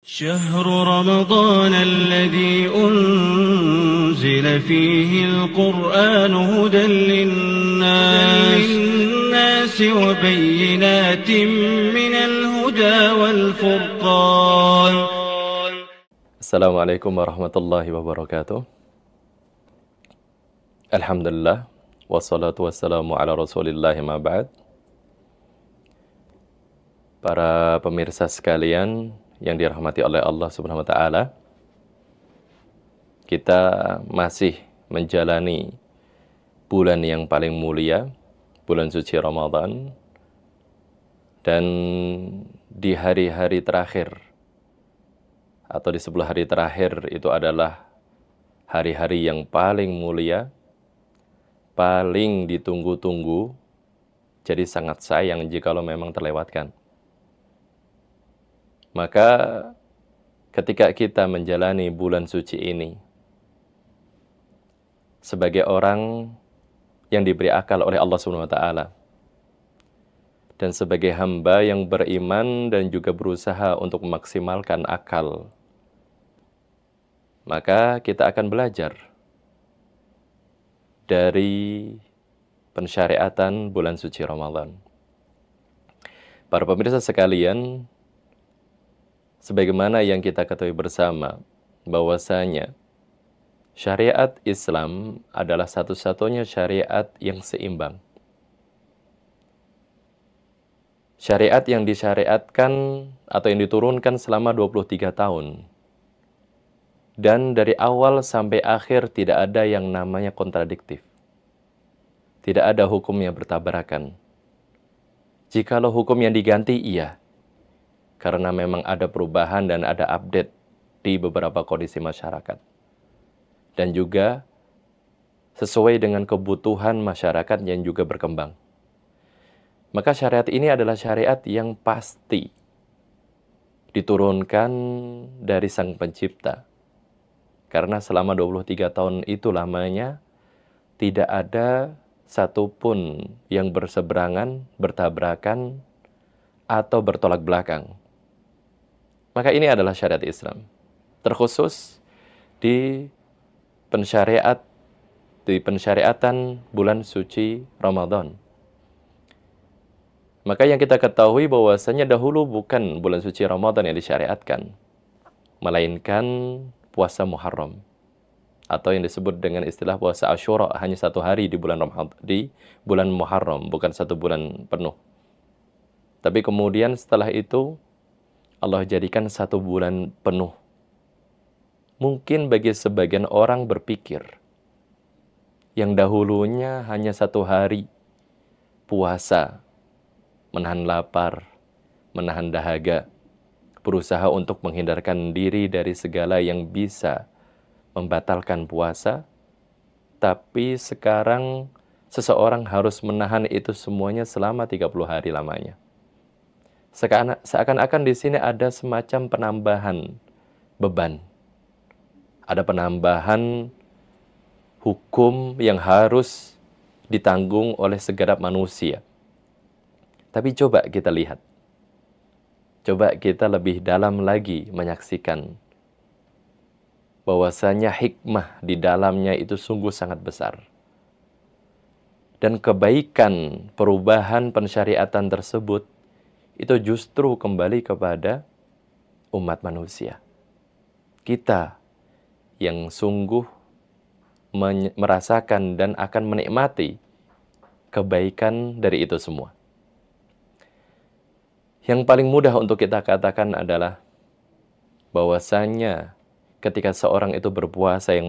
شهر رمضان الذي أنزل فيه القرآن هدى للناس وبينات من الهدى والفرقان. Assalamualaikum warahmatullahi wabarakatuh. Alhamdulillah, wassalatu wassalamu ala rasulillahi ma ba'd. Para pemirsa sekalian yang dirahmati oleh Allah Subhanahu wa taala, kita masih menjalani bulan yang paling mulia, bulan suci Ramadan, dan di hari-hari terakhir atau di 10 hari terakhir itu adalah hari-hari yang paling mulia, paling ditunggu-tunggu, jadi sangat sayang jikalau memang terlewatkan. Maka ketika kita menjalani bulan suci ini, sebagai orang yang diberi akal oleh Allah Subhanahu wa taala, dan sebagai hamba yang beriman dan juga berusaha untuk memaksimalkan akal, maka kita akan belajar dari pensyariatan bulan suci Ramadan. Para pemirsa sekalian, sebagaimana yang kita ketahui bersama, bahwasanya syariat Islam adalah satu-satunya syariat yang seimbang. Syariat yang disyariatkan atau yang diturunkan selama 23 tahun. Dan dari awal sampai akhir tidak ada yang namanya kontradiktif. Tidak ada hukum yang bertabrakan. Jikalau hukum yang diganti, iya. Karena memang ada perubahan dan ada update di beberapa kondisi masyarakat. Dan juga sesuai dengan kebutuhan masyarakat yang juga berkembang. Maka syariat ini adalah syariat yang pasti diturunkan dari Sang Pencipta. Karena selama 23 tahun itu lamanya, tidak ada satupun yang berseberangan, bertabrakan, atau bertolak belakang. Maka ini adalah syariat Islam. Terkhusus di pensyariatan bulan suci Ramadan. Maka yang kita ketahui bahwasanya dahulu bukan bulan suci Ramadan yang disyariatkan, melainkan puasa Muharram, atau yang disebut dengan istilah puasa Asyura, hanya 1 hari di bulan Muharram, bukan 1 bulan penuh. Tapi kemudian setelah itu Allah jadikan 1 bulan penuh. Mungkin bagi sebagian orang berpikir, yang dahulunya hanya 1 hari puasa, menahan lapar, menahan dahaga, berusaha untuk menghindarkan diri dari segala yang bisa membatalkan puasa, tapi sekarang seseorang harus menahan itu semuanya selama 30 hari lamanya. Seakan-akan di sini ada semacam penambahan beban. Ada penambahan hukum yang harus ditanggung oleh segenap manusia. Tapi coba kita lihat. Coba kita lebih dalam lagi menyaksikan bahwasanya hikmah di dalamnya itu sungguh sangat besar. Dan kebaikan perubahan pensyariatan tersebut itu justru kembali kepada umat manusia. Kita yang sungguh merasakan dan akan menikmati kebaikan dari itu semua. Yang paling mudah untuk kita katakan adalah bahwasanya ketika seorang itu berpuasa yang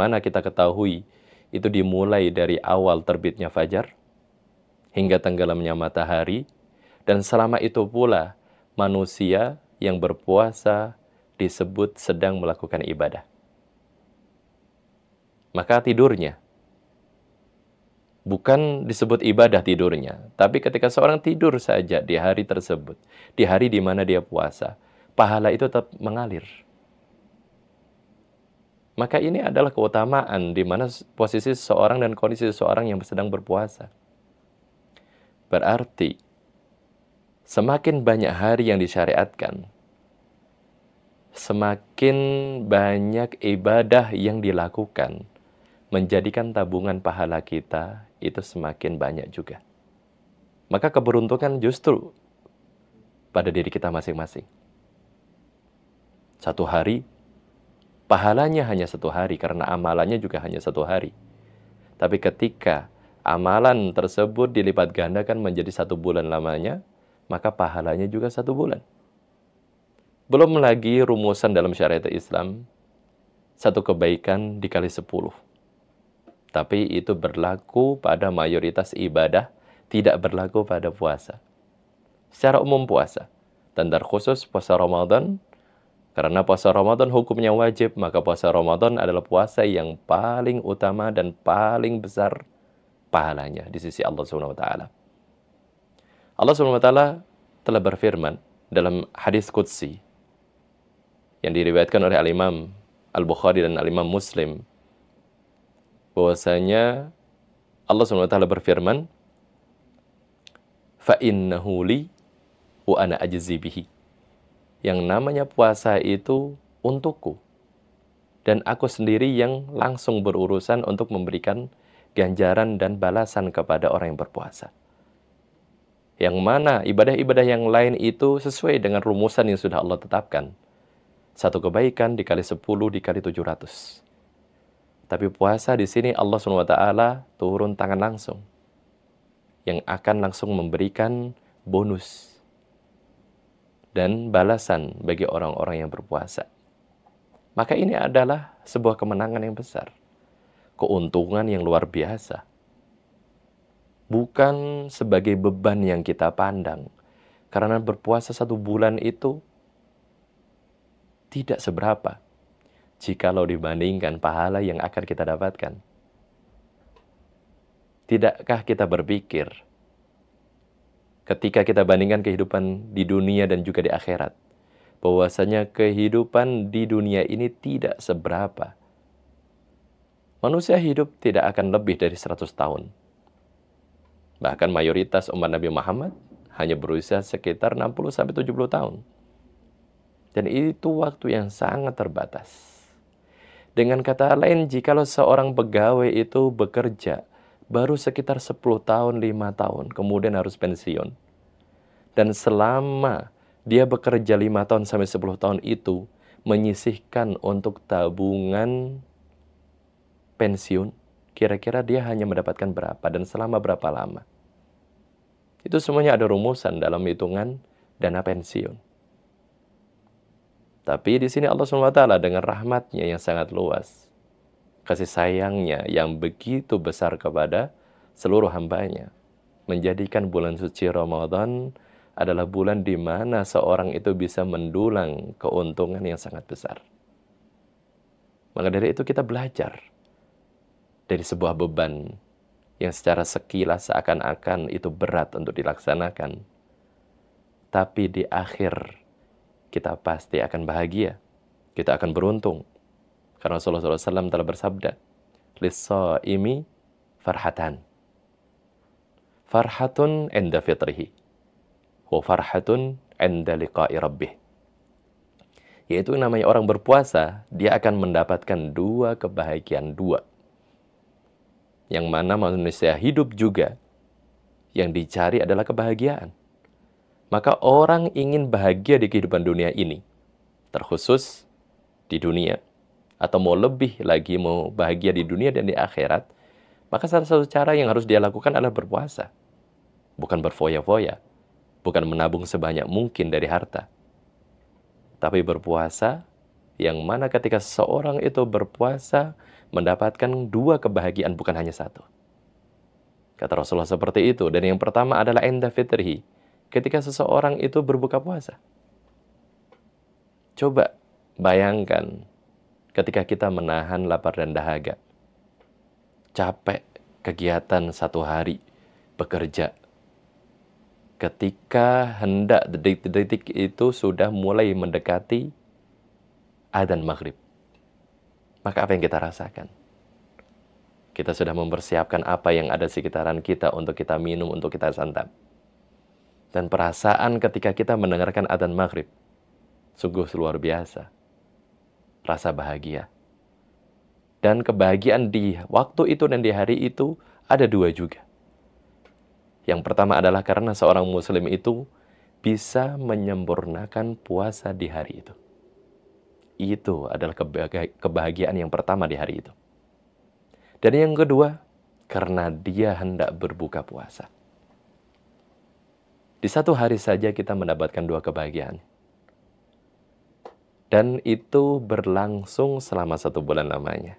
mana kita ketahui itu dimulai dari awal terbitnya fajar hingga tenggelamnya matahari, dan selama itu pula manusia yang berpuasa disebut sedang melakukan ibadah. Maka tidurnya bukan disebut ibadah tidurnya, tapi ketika seorang tidur saja di hari tersebut, di hari di mana dia puasa, pahala itu tetap mengalir. Maka ini adalah keutamaan di mana posisi seseorang dan kondisi seseorang yang sedang berpuasa. Berarti semakin banyak hari yang disyariatkan, semakin banyak ibadah yang dilakukan, menjadikan tabungan pahala kita itu semakin banyak juga. Maka keberuntungan justru pada diri kita masing-masing. Satu hari, pahalanya hanya satu hari, karena amalannya juga hanya satu hari. Tapi ketika amalan tersebut dilipat gandakan menjadi 1 bulan lamanya, maka pahalanya juga 1 bulan. Belum lagi rumusan dalam syariat Islam, 1 kebaikan dikali 10. Tapi itu berlaku pada mayoritas ibadah, tidak berlaku pada puasa. Secara umum puasa, dan terkhusus puasa Ramadan, karena puasa Ramadan hukumnya wajib, maka puasa Ramadan adalah puasa yang paling utama dan paling besar pahalanya di sisi Allah Subhanahu wa taala. Allah Subhanahu wa taala telah berfirman dalam hadis qudsi yang diriwayatkan oleh Al-Imam Al-Bukhari dan Al-Imam Muslim, bahwasanya Allah Subhanahu wa taala berfirman, "Fa innahu li wa ana ajzi bihi." Yang namanya puasa itu untukku, dan aku sendiri yang langsung berurusan untuk memberikan ganjaran dan balasan kepada orang yang berpuasa. Yang mana ibadah-ibadah yang lain itu sesuai dengan rumusan yang sudah Allah tetapkan. 1 kebaikan dikali 10 dikali 700. Tapi puasa di sini Allah SWT turun tangan langsung, yang akan langsung memberikan bonus dan balasan bagi orang-orang yang berpuasa. Maka ini adalah sebuah kemenangan yang besar, keuntungan yang luar biasa. Bukan sebagai beban yang kita pandang, karena berpuasa 1 bulan itu tidak seberapa jikalau dibandingkan pahala yang akan kita dapatkan. Tidakkah kita berpikir, ketika kita bandingkan kehidupan di dunia dan juga di akhirat, bahwasanya kehidupan di dunia ini tidak seberapa. Manusia hidup tidak akan lebih dari 100 tahun. Bahkan mayoritas umat Nabi Muhammad hanya berusia sekitar 60-70 tahun. Dan itu waktu yang sangat terbatas. Dengan kata lain, jikalau seorang pegawai itu bekerja baru sekitar 10 tahun, 5 tahun, kemudian harus pensiun. Dan selama dia bekerja 5 tahun sampai 10 tahun itu, menyisihkan untuk tabungan pensiun, kira-kira dia hanya mendapatkan berapa dan selama berapa lama. Itu semuanya ada rumusan dalam hitungan dana pensiun. Tapi di sini Allah SWT dengan rahmatnya yang sangat luas, kasih sayangnya yang begitu besar kepada seluruh hambanya, menjadikan bulan suci Ramadan adalah bulan di mana seorang itu bisa mendulang keuntungan yang sangat besar. Maka dari itu kita belajar dari sebuah beban yang secara sekilas seakan-akan itu berat untuk dilaksanakan. Tapi di akhir kita pasti akan bahagia, kita akan beruntung. Karena Rasulullah SAW telah bersabda, "Lis-shaimi farhatan. Farhatun 'inda fitrihi, wa farhatun 'inda liqa'i rabbih." Yaitu namanya orang berpuasa, dia akan mendapatkan 2 kebahagiaan, 2. Yang mana manusia hidup juga, yang dicari adalah kebahagiaan. Maka orang ingin bahagia di kehidupan dunia ini, terkhusus di dunia, atau mau lebih lagi mau bahagia di dunia dan di akhirat, maka salah satu cara yang harus dia lakukan adalah berpuasa. Bukan berfoya-foya, bukan menabung sebanyak mungkin dari harta, tapi berpuasa, yang mana ketika seorang itu berpuasa mendapatkan 2 kebahagiaan, bukan hanya 1. Kata Rasulullah seperti itu. Dan yang pertama adalah inda fitrihi, ketika seseorang itu berbuka puasa. Coba bayangkan ketika kita menahan lapar dan dahaga, capek kegiatan 1 hari, bekerja. Ketika hendak detik-detik itu sudah mulai mendekati adzan maghrib, maka apa yang kita rasakan? Kita sudah mempersiapkan apa yang ada di sekitaran kita untuk kita minum, untuk kita santap. Dan perasaan ketika kita mendengarkan adzan maghrib, sungguh luar biasa. rasa bahagia. Dan kebahagiaan di waktu itu dan di hari itu ada dua juga. Yang pertama adalah karena seorang muslim itu bisa menyempurnakan puasa di hari itu. Itu adalah kebahagiaan yang pertama di hari itu. Dan yang kedua, karena dia hendak berbuka puasa. Di satu hari saja kita mendapatkan dua kebahagiaan. Dan itu berlangsung selama 1 bulan lamanya.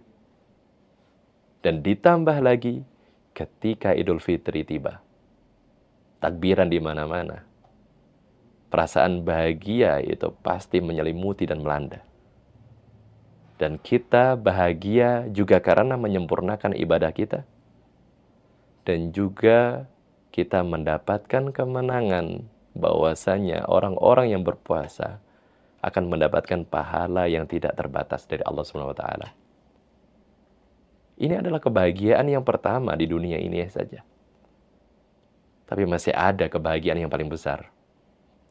Dan ditambah lagi ketika Idul Fitri tiba. Takbiran di mana-mana. Perasaan bahagia itu pasti menyelimuti dan melanda. Dan kita bahagia juga karena menyempurnakan ibadah kita. Dan juga kita mendapatkan kemenangan bahwasanya orang-orang yang berpuasa akan mendapatkan pahala yang tidak terbatas dari Allah SWT. Ini adalah kebahagiaan yang pertama di dunia ini saja. Tapi masih ada kebahagiaan yang paling besar,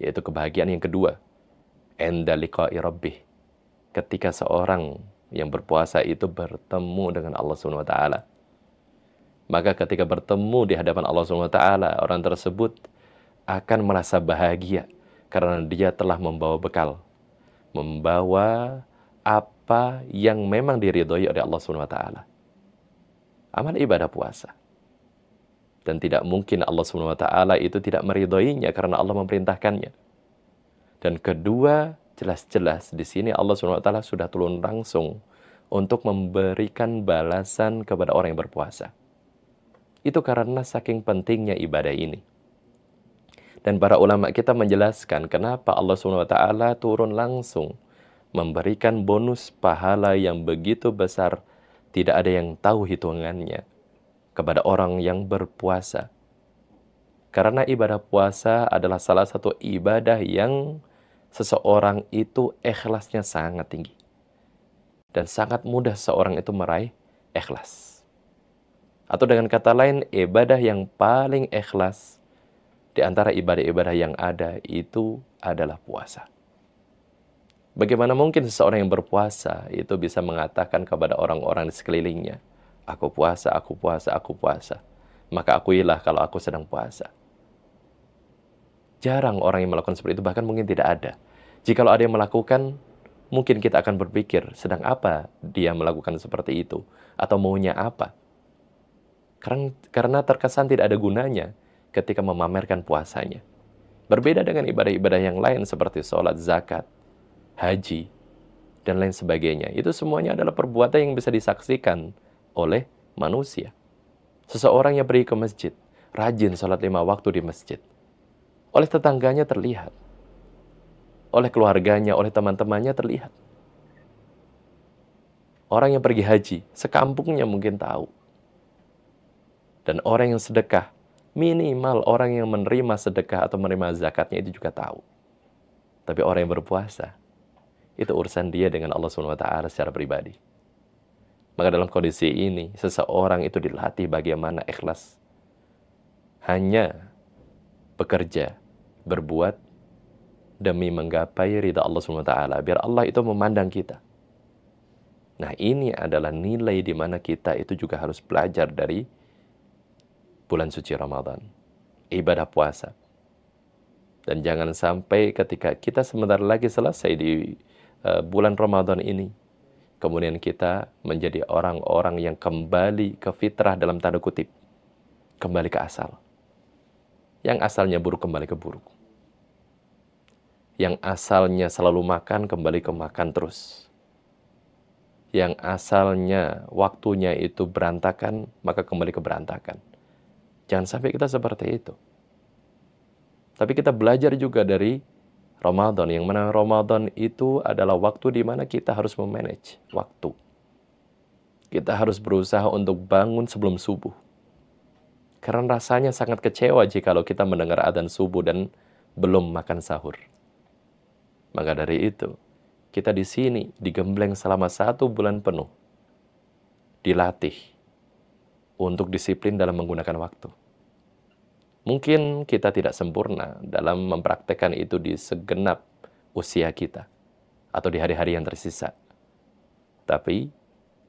yaitu kebahagiaan yang kedua. Inda liqa'i rabbih. Ketika seorang yang berpuasa itu bertemu dengan Allah SWT. Maka ketika bertemu di hadapan Allah SWT, orang tersebut akan merasa bahagia karena dia telah membawa bekal. Membawa apa yang memang diridhoi oleh Allah SWT. Amal ibadah puasa. Dan tidak mungkin Allah SWT itu tidak meridhoinya karena Allah memerintahkannya. Dan kedua, jelas-jelas di sini Allah SWT sudah turun langsung untuk memberikan balasan kepada orang yang berpuasa. Itu karena saking pentingnya ibadah ini. Dan para ulama kita menjelaskan kenapa Allah SWT turun langsung memberikan bonus pahala yang begitu besar, tidak ada yang tahu hitungannya kepada orang yang berpuasa. Karena ibadah puasa adalah salah satu ibadah yang seseorang itu ikhlasnya sangat tinggi. Dan sangat mudah seorang itu meraih ikhlas. Atau dengan kata lain, ibadah yang paling ikhlas di antara ibadah-ibadah yang ada itu adalah puasa. Bagaimana mungkin seseorang yang berpuasa itu bisa mengatakan kepada orang-orang di sekelilingnya, aku puasa, aku puasa, aku puasa. Maka akuilah kalau aku sedang puasa. Jarang orang yang melakukan seperti itu, bahkan mungkin tidak ada. Jikalau ada yang melakukan, mungkin kita akan berpikir, sedang apa dia melakukan seperti itu? Atau maunya apa? Karena terkesan tidak ada gunanya ketika memamerkan puasanya. Berbeda dengan ibadah-ibadah yang lain seperti sholat, zakat, haji, dan lain sebagainya. Itu semuanya adalah perbuatan yang bisa disaksikan oleh manusia. Seseorang yang pergi ke masjid, rajin sholat 5 waktu di masjid. Oleh tetangganya terlihat. Oleh keluarganya, oleh teman-temannya terlihat. Orang yang pergi haji, sekampungnya mungkin tahu. Dan orang yang sedekah, minimal orang yang menerima sedekah atau menerima zakatnya itu juga tahu. Tapi orang yang berpuasa, itu urusan dia dengan Allah SWT secara pribadi. Maka dalam kondisi ini, seseorang itu dilatih bagaimana ikhlas. Hanya bekerja, berbuat, demi menggapai ridha Allah SWT. Biar Allah itu memandang kita. Nah, ini adalah nilai di mana kita itu juga harus belajar dari bulan suci Ramadan. Ibadah puasa. Dan jangan sampai ketika kita sebentar lagi selesai di bulan Ramadan ini, kemudian kita menjadi orang-orang yang kembali ke fitrah dalam tanda kutip. Kembali ke asal. Yang asalnya buruk kembali ke buruk. Yang asalnya selalu makan kembali ke makan terus. Yang asalnya waktunya itu berantakan, maka kembali ke berantakan. Jangan sampai kita seperti itu. Tapi kita belajar juga dari Ramadan, yang mana Ramadan itu adalah waktu di mana kita harus memanage waktu. Kita harus berusaha untuk bangun sebelum subuh. Karena rasanya sangat kecewa jikalau kita mendengar adzan subuh dan belum makan sahur. Maka dari itu, kita di sini digembleng selama 1 bulan penuh. Dilatih untuk disiplin dalam menggunakan waktu. Mungkin kita tidak sempurna dalam mempraktekkan itu di segenap usia kita. Atau di hari-hari yang tersisa. Tapi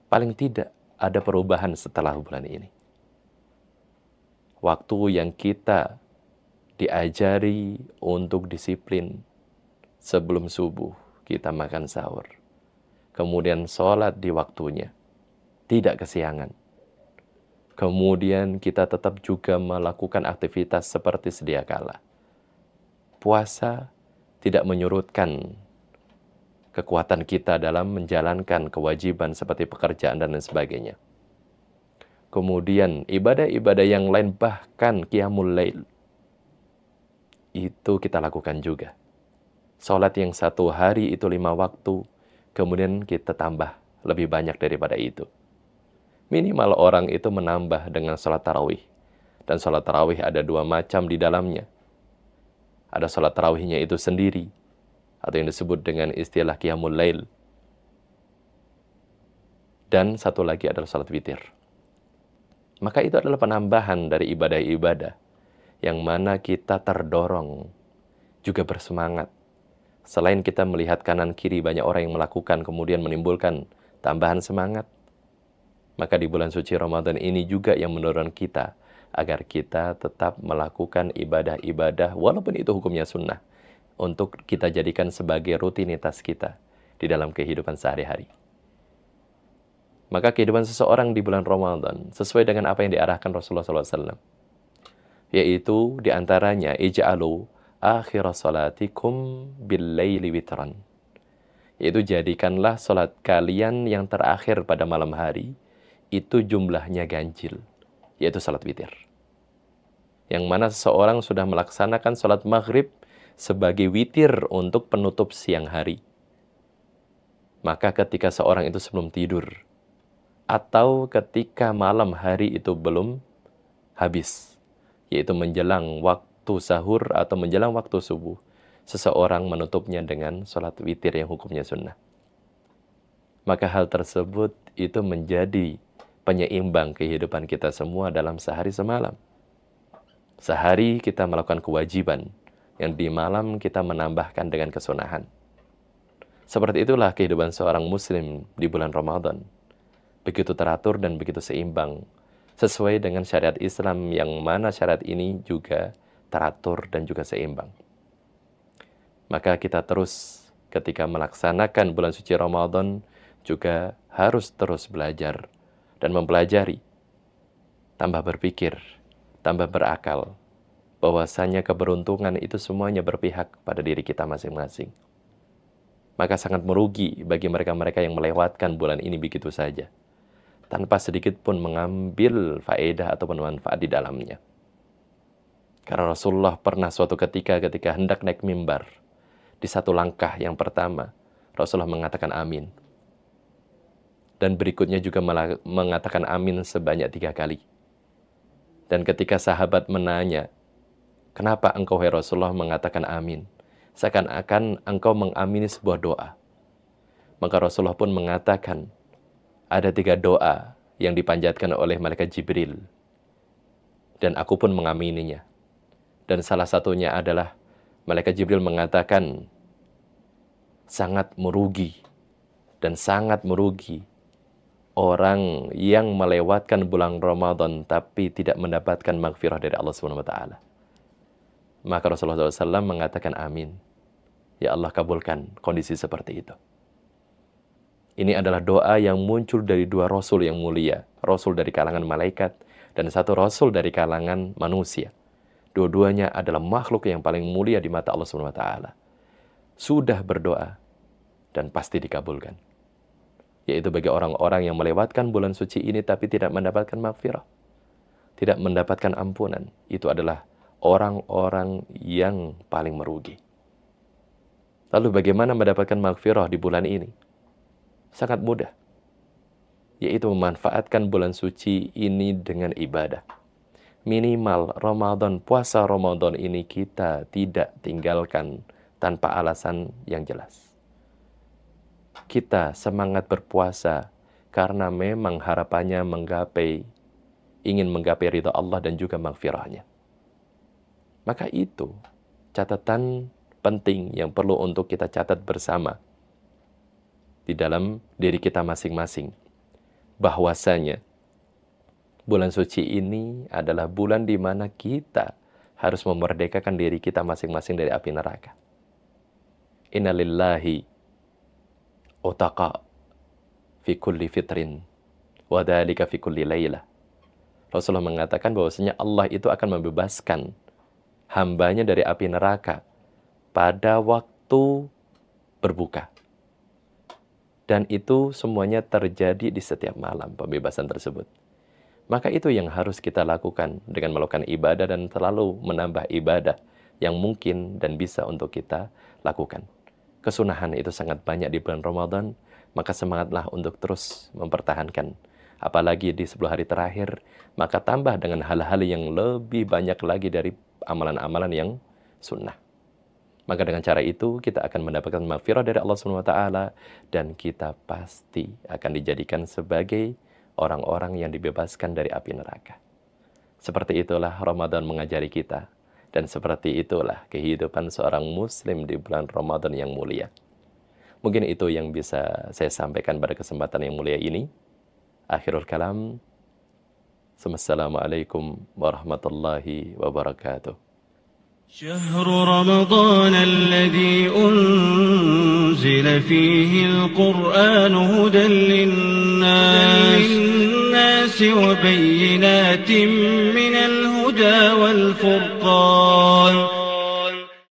paling tidak ada perubahan setelah bulan ini. Waktu yang kita diajari untuk disiplin sebelum subuh, kita makan sahur. Kemudian sholat di waktunya, tidak kesiangan. Kemudian kita tetap juga melakukan aktivitas seperti sedia kala. Puasa tidak menyurutkan kekuatan kita dalam menjalankan kewajiban seperti pekerjaan dan lain sebagainya. Kemudian ibadah-ibadah yang lain, bahkan qiyamul lail, itu kita lakukan juga. Sholat yang 1 hari itu 5 waktu, kemudian kita tambah lebih banyak daripada itu. Minimal orang itu menambah dengan sholat tarawih. Dan sholat tarawih ada 2 macam di dalamnya. Ada sholat tarawihnya itu sendiri, atau yang disebut dengan istilah qiyamul lail. Dan satu lagi adalah sholat witir. Maka itu adalah penambahan dari ibadah-ibadah yang mana kita terdorong, juga bersemangat. Selain kita melihat kanan kiri banyak orang yang melakukan, kemudian menimbulkan tambahan semangat, maka di bulan suci Ramadan ini juga yang mendorong kita agar kita tetap melakukan ibadah-ibadah walaupun itu hukumnya sunnah, untuk kita jadikan sebagai rutinitas kita di dalam kehidupan sehari-hari. Maka kehidupan seseorang di bulan Ramadan sesuai dengan apa yang diarahkan Rasulullah SAW, yaitu diantaranya ij'alu akhir salatikum bil-laili witran, yaitu jadikanlah salat kalian yang terakhir pada malam hari itu jumlahnya ganjil, yaitu salat witir. Yang mana seseorang sudah melaksanakan salat maghrib sebagai witir untuk penutup siang hari. Maka ketika seorang itu sebelum tidur, atau ketika malam hari itu belum habis, yaitu menjelang waktu sahur atau menjelang waktu subuh, seseorang menutupnya dengan salat witir yang hukumnya sunnah. Maka hal tersebut itu menjadi penyeimbang kehidupan kita semua dalam sehari semalam. Sehari kita melakukan kewajiban, yang di malam kita menambahkan dengan kesunahan. Seperti itulah kehidupan seorang muslim di bulan Ramadan. Begitu teratur dan begitu seimbang, sesuai dengan syariat Islam yang mana syariat ini juga teratur dan juga seimbang. Maka kita terus ketika melaksanakan bulan suci Ramadan juga harus terus belajar dan mempelajari, tambah berpikir, tambah berakal, bahwasanya keberuntungan itu semuanya berpihak pada diri kita masing-masing. Maka sangat merugi bagi mereka-mereka yang melewatkan bulan ini begitu saja, tanpa sedikit pun mengambil faedah atau manfaat di dalamnya. Karena Rasulullah pernah suatu ketika hendak naik mimbar, di satu langkah yang pertama, Rasulullah mengatakan amin. Dan berikutnya juga mengatakan amin sebanyak 3 kali. Dan ketika sahabat menanya, kenapa engkau, hai Rasulullah, mengatakan amin? Seakan-akan engkau mengamini sebuah doa. Maka Rasulullah pun mengatakan, ada 3 doa yang dipanjatkan oleh malaikat Jibril, dan aku pun mengamininya. Dan salah satunya adalah malaikat Jibril mengatakan, sangat merugi dan sangat merugi orang yang melewatkan bulan Ramadan tapi tidak mendapatkan maghfirah dari Allah SWT. Maka Rasulullah SAW mengatakan amin. Ya Allah, kabulkan kondisi seperti itu. Ini adalah doa yang muncul dari 2 rasul yang mulia. Rasul dari kalangan malaikat dan 1 rasul dari kalangan manusia. Dua-duanya adalah makhluk yang paling mulia di mata Allah SWT. Sudah berdoa dan pasti dikabulkan. Yaitu bagi orang-orang yang melewatkan bulan suci ini tapi tidak mendapatkan maghfirah, tidak mendapatkan ampunan. Itu adalah orang-orang yang paling merugi. Lalu bagaimana mendapatkan maghfirah di bulan ini? Sangat mudah, yaitu memanfaatkan bulan suci ini dengan ibadah. Minimal Ramadan, puasa Ramadan ini kita tidak tinggalkan tanpa alasan yang jelas. Kita semangat berpuasa karena memang harapannya ingin menggapai ridha Allah dan juga maghfirahnya. Maka itu catatan penting yang perlu untuk kita catat bersama. di dalam diri kita masing-masing. Bahwasanya bulan suci ini adalah bulan di mana kita harus memerdekakan diri kita masing-masing dari api neraka. Inna lillahi utaqa fi kulli fitrin wa dhalika fi kulli laylah. Rasulullah mengatakan bahwasanya Allah itu akan membebaskan hambanya dari api neraka pada waktu berbuka. Dan itu semuanya terjadi di setiap malam, pembebasan tersebut. Maka itu yang harus kita lakukan dengan melakukan ibadah dan selalu menambah ibadah yang mungkin dan bisa untuk kita lakukan. Kesunahan itu sangat banyak di bulan Ramadan, maka semangatlah untuk terus mempertahankan. Apalagi di 10 hari terakhir, maka tambah dengan hal-hal yang lebih banyak lagi dari amalan-amalan yang sunnah. Maka dengan cara itu kita akan mendapatkan maghfirah dari Allah SWT dan kita pasti akan dijadikan sebagai orang-orang yang dibebaskan dari api neraka. Seperti itulah Ramadan mengajari kita dan seperti itulah kehidupan seorang muslim di bulan Ramadan yang mulia. Mungkin itu yang bisa saya sampaikan pada kesempatan yang mulia ini. Akhirul kalam. Assalamualaikum warahmatullahi wabarakatuh. شهر رمضان الذي أنزل فيه القرآن هدى للناس وبينات من الهدى والفرقان